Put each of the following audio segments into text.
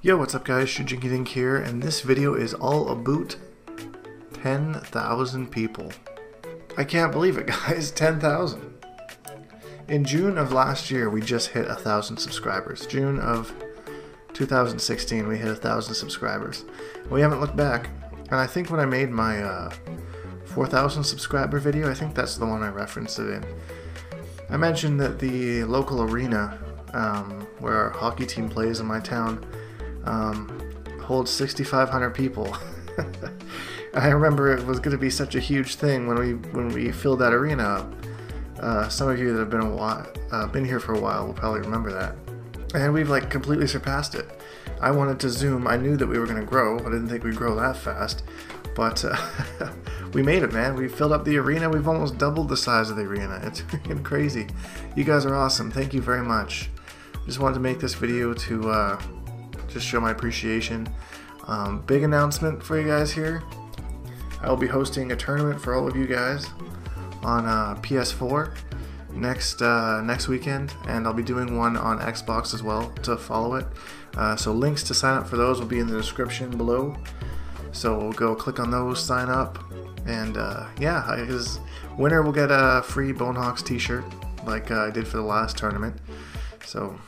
Yo, what's up guys, Shujinkydink here, and this video is all about 10,000 people. I can't believe it guys, 10,000. In June of last year, we just hit 1,000 subscribers. June of 2016, we hit 1,000 subscribers. We haven't looked back, and I think when I made my 4,000 subscriber video, I think that's the one I referenced it in. I mentioned that the local arena where our hockey team plays in my town holds 6,500 people. I remember it was going to be such a huge thing when we filled that arena up. Some of you that have been here for a while will probably remember that. And we've like completely surpassed it. I wanted to zoom. I knew that we were going to grow. I didn't think we'd grow that fast. But we made it, man. We filled up the arena. We've almost doubled the size of the arena. It's freaking crazy. You guys are awesome. Thank you very much. Just wanted to make this video to just show my appreciation. Big announcement for you guys here. I will be hosting a tournament for all of you guys on PS4 next weekend, and I'll be doing one on Xbox as well to follow it. So links to sign up for those will be in the description below. So go click on those, sign up, and yeah, his winner will get a free Bonehawks t-shirt like I did for the last tournament. So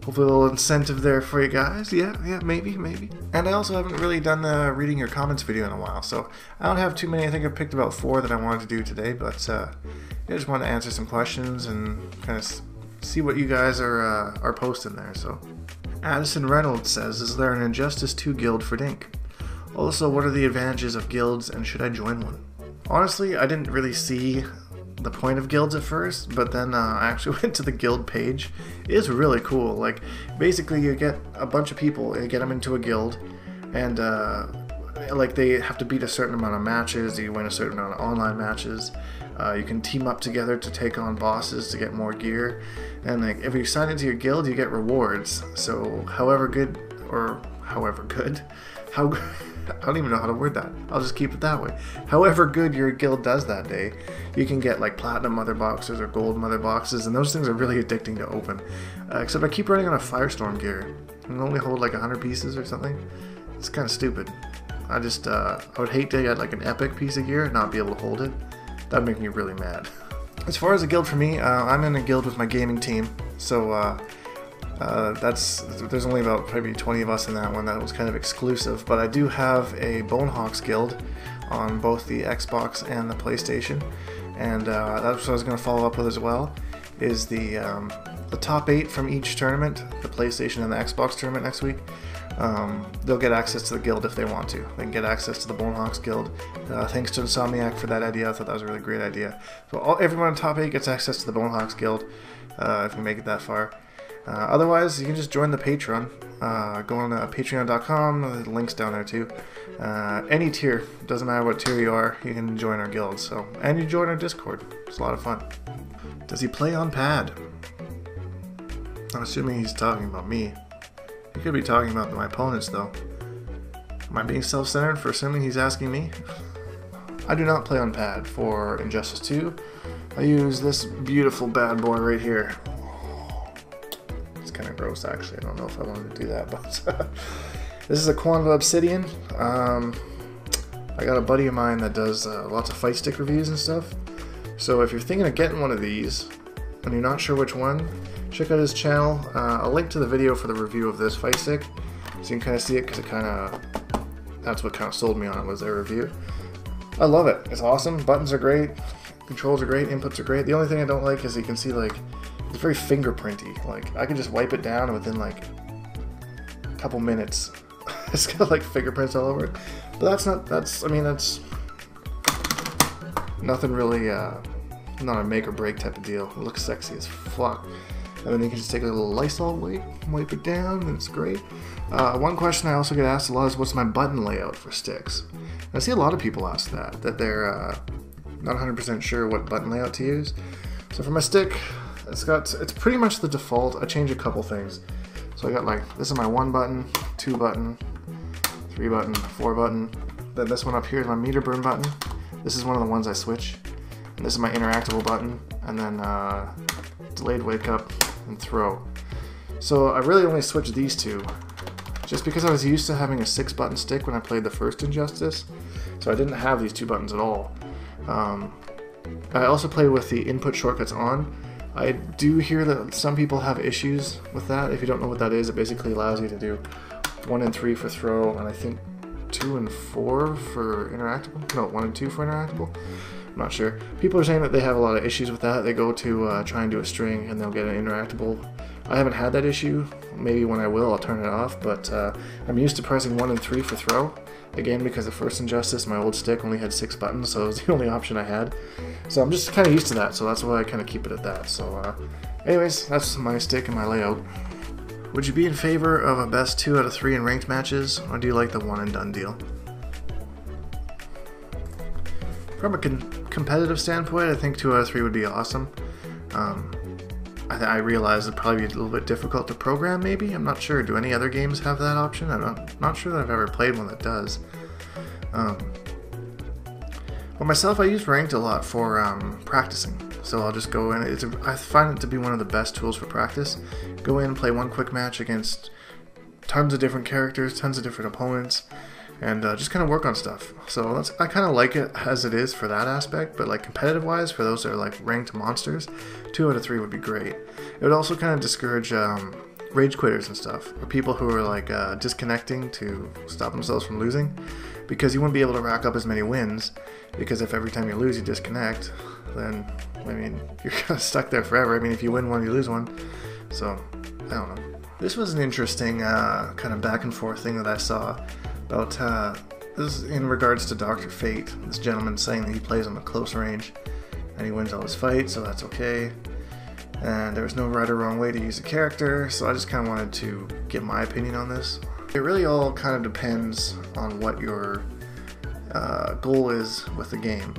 hopefully a little incentive there for you guys. Yeah, maybe. And I also haven't really done the reading your comments video in a while, so I don't have too many. I think I picked about 4 that I wanted to do today, but I just wanted to answer some questions and kind of see what you guys are posting there. So Addison Reynolds says, is there an Injustice 2 guild for Dink? Also, what are the advantages of guilds and should I join one? Honestly, I didn't really see the point of guilds at first, but then I actually went to the guild page. It is really cool. Like, basically you get a bunch of people, you get them into a guild, and like they have to beat a certain amount of matches, you win a certain amount of online matches, you can team up together to take on bosses to get more gear, and like if you sign into your guild you get rewards. So however good, I don't even know how to word that. I'll just keep it that way. However good your guild does that day, you can get like platinum mother boxes or gold mother boxes, and those things are really addicting to open. Except I keep running on a firestorm gear and only hold like 100 pieces or something. It's kind of stupid. I would hate to get like an epic piece of gear and not be able to hold it. That'd make me really mad. As far as a guild for me, I'm in a guild with my gaming team, so there's only about maybe 20 of us in that one. That was kind of exclusive, but I do have a Bonehawks guild on both the Xbox and the PlayStation, and that's what I was going to follow up with as well, is the top 8 from each tournament, the PlayStation and the Xbox tournament next week. They'll get access to the guild if they want to. They can get access to the Bonehawks guild. Thanks to Insomniac for that idea. I thought that was a really great idea. So everyone in top 8 gets access to the Bonehawks guild if we make it that far. Otherwise, you can just join the Patreon. Go on patreon.com, the link's down there too. Any tier, doesn't matter what tier you are, you can join our guild. So, and you join our Discord. It's a lot of fun. Does he play on pad? I'm assuming he's talking about me. He could be talking about my opponents though. Am I being self-centered for assuming he's asking me? I do not play on pad for Injustice 2. I use this beautiful bad boy right here. Kind of gross actually. I don't know if I wanted to do that, but this is a Quanva Obsidian. I got a buddy of mine that does lots of fight stick reviews and stuff, so if you're thinking of getting one of these and you're not sure which one, check out his channel. I'll link to the video for the review of this fight stick so you can kind of see it, because that's what kind of sold me on it, was their review. I love it. It's awesome. Buttons are great, controls are great, inputs are great. The only thing I don't like is you can see like it's very fingerprinty. Like I can just wipe it down and within like a couple minutes it's got like fingerprints all over it. But that's nothing really, not a make or break type of deal. It looks sexy as fuck. And then you can just take a little Lysol wipe it down, and it's great. One question I also get asked a lot is, what's my button layout for sticks? And I see a lot of people ask that they're not 100% sure what button layout to use. So for my stick, it's pretty much the default. I change a couple things. So I got like, this is my 1 button, 2 button, 3 button, 4 button. Then this one up here is my meter burn button. This is one of the ones I switch. And this is my interactable button. And then delayed wake up and throw. So I really only switched these two just because I was used to having a 6-button stick when I played the first Injustice, so I didn't have these 2 buttons at all. I also play with the input shortcuts on. I do hear that some people have issues with that. If you don't know what that is, it basically allows you to do 1 and 3 for throw, and I think 2 and 4 for interactable. No, 1 and 2 for interactable. I'm not sure. People are saying that they have a lot of issues with that. They go to try and do a string and they'll get an interactable. I haven't had that issue. Maybe when I will, I'll turn it off, but I'm used to pressing 1 and 3 for throw. Again, because the first Injustice, my old stick only had 6 buttons, so it was the only option I had. So I'm just kind of used to that, so that's why I kind of keep it at that. So anyways, that's my stick and my layout. Would you be in favor of a best 2 out of 3 in ranked matches, or do you like the one and done deal? From a competitive standpoint, I think 2 out of 3 would be awesome. I realize it'd probably be a little bit difficult to program, maybe. I'm not sure. Do any other games have that option? I'm not sure that I've ever played one that does. Well, myself, I use ranked a lot for practicing. So I'll just go in. I find it to be one of the best tools for practice. Go in, play one quick match against tons of different characters, tons of different opponents, and just kind of work on stuff. So I kind of like it as it is for that aspect, but like competitive wise, for those that are like ranked monsters, 2 out of 3 would be great. It would also kind of discourage rage quitters and stuff, or people who are like disconnecting to stop themselves from losing, because you wouldn't be able to rack up as many wins, because if every time you lose you disconnect, then I mean you're kind of stuck there forever. I mean, if you win one you lose one, so I don't know. This was an interesting kind of back and forth thing that I saw about this is in regards to Dr. Fate. This gentleman saying that he plays on the close range and he wins all his fights, so that's okay. And there was no right or wrong way to use a character, so I just kind of wanted to give my opinion on this. It really all kind of depends on what your goal is with the game,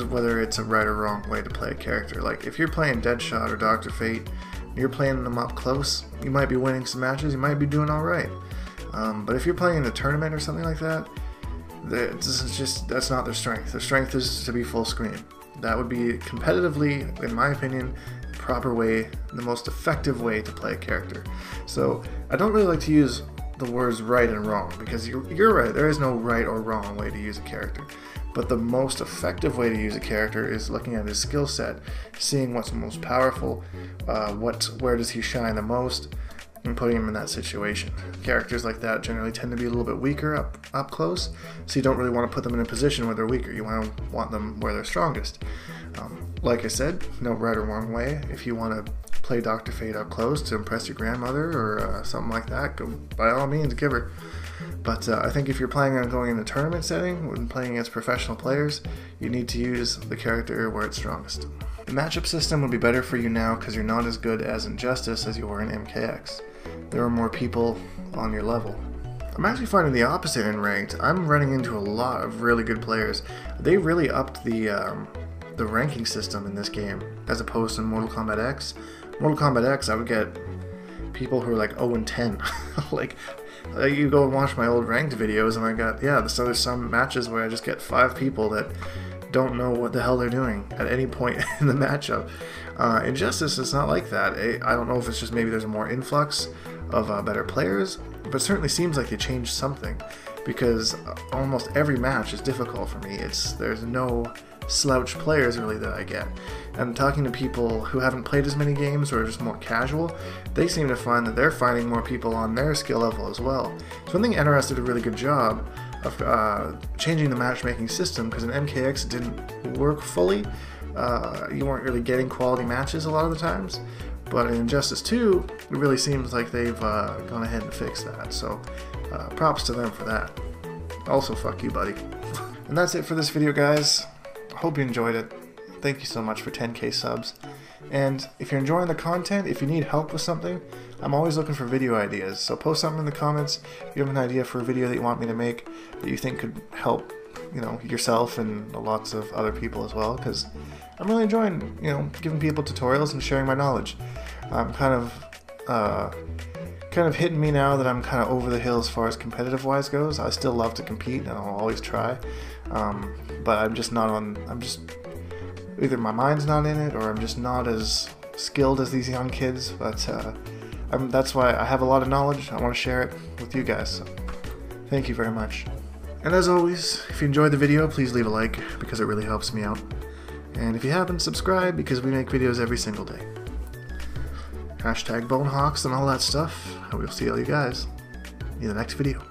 whether it's a right or wrong way to play a character. Like if you're playing Deadshot or Dr. Fate, you're playing them up close, you might be winning some matches, you might be doing alright. But if you're playing in a tournament or something like that, that's not their strength. Their strength is to be full screen. That would be competitively, in my opinion, the proper way, the most effective way to play a character. So I don't really like to use the words right and wrong, because you're right, there is no right or wrong way to use a character. But the most effective way to use a character is looking at his skill set, seeing what's most powerful, where does he shine the most, and putting him in that situation. Characters like that generally tend to be a little bit weaker up close, so you don't really want to put them in a position where they're weaker. You want them where they're strongest. Like I said, no right or wrong way. If you want to play Dr. Fate up close to impress your grandmother or something like that, go, by all means, give her. But I think if you're planning on going in a tournament setting, when playing against professional players, you need to use the character where it's strongest. The matchup system would be better for you now because you're not as good as Injustice as you were in MKX. There are more people on your level. I'm actually finding the opposite in ranked. I'm running into a lot of really good players. They really upped the ranking system in this game as opposed to Mortal Kombat X. Mortal Kombat X, I would get people who are like 0 and 10. Like, you go and watch my old ranked videos and I got, so there's some matches where I just get 5 people that don't know what the hell they're doing at any point in the matchup. Injustice is not like that. I don't know if it's just maybe there's a more influx of better players, but it certainly seems like they changed something, because almost every match is difficult for me. There's no slouch players really that I get. And talking to people who haven't played as many games or are just more casual, they seem to find that they're finding more people on their skill level as well. So I think NRS did a really good job of changing the matchmaking system, because in MKX it didn't work fully. You weren't really getting quality matches a lot of the times, but in Injustice 2 it really seems like they've gone ahead and fixed that, so props to them for that. Also, fuck you, buddy. And that's it for this video, guys. Hope you enjoyed it. Thank you so much for 10k subs. And if you're enjoying the content, if you need help with something, I'm always looking for video ideas. So post something in the comments if you have an idea for a video that you want me to make that you think could help, yourself and lots of other people as well, because I'm really enjoying, giving people tutorials and sharing my knowledge. I'm kind of hitting me now that I'm kind of over the hill as far as competitive wise goes. I still love to compete and I'll always try, but I'm just either my mind's not in it or I'm just not as skilled as these young kids. But That's why I have a lot of knowledge. I want to share it with you guys. So thank you very much. And as always, if you enjoyed the video, please leave a like because it really helps me out. And if you haven't, subscribe because we make videos every single day. #BoneHawks and all that stuff. I will see all you guys in the next video.